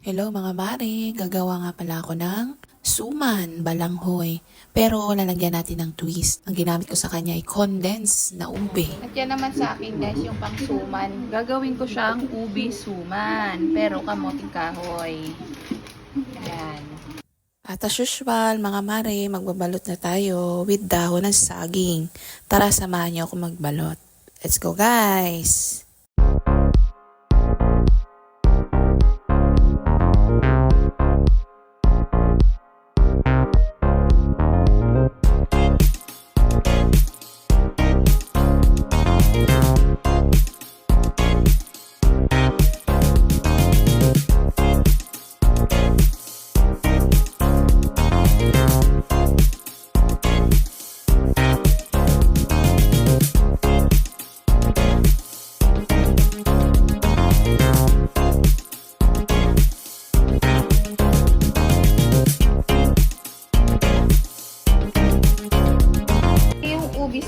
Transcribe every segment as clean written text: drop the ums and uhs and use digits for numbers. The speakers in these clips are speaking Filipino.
Hello mga mare, gagawa nga pala ako ng suman, balanghoy. Pero lalagyan natin ng twist. Ang ginamit ko sa kanya ay condensed na ube. At yan naman sa akin guys, yung pang suman. Gagawin ko siyang ubi suman, pero kamoting kahoy. Yan. At as usual, mga mare, magbabalot na tayo with dahon ng saging. Tara, samahan niyo ako magbalot. Let's go guys!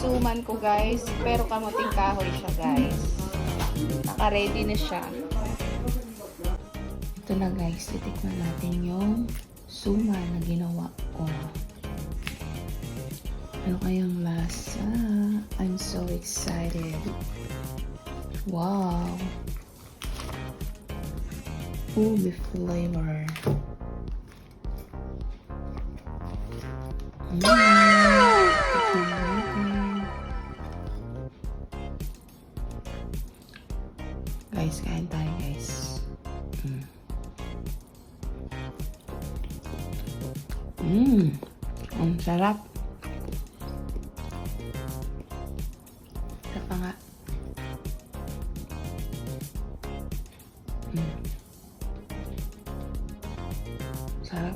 Suman ko guys, pero kamuting kahoy siya guys. Naka-ready na siya. Ito na guys, titikman natin yung suman na ginawa ko. Ano kayang lasa? I'm so excited. Wow! Ube flavor. Guys, kain tayo guys. Ang sarap. Sarap pa nga. Sarap.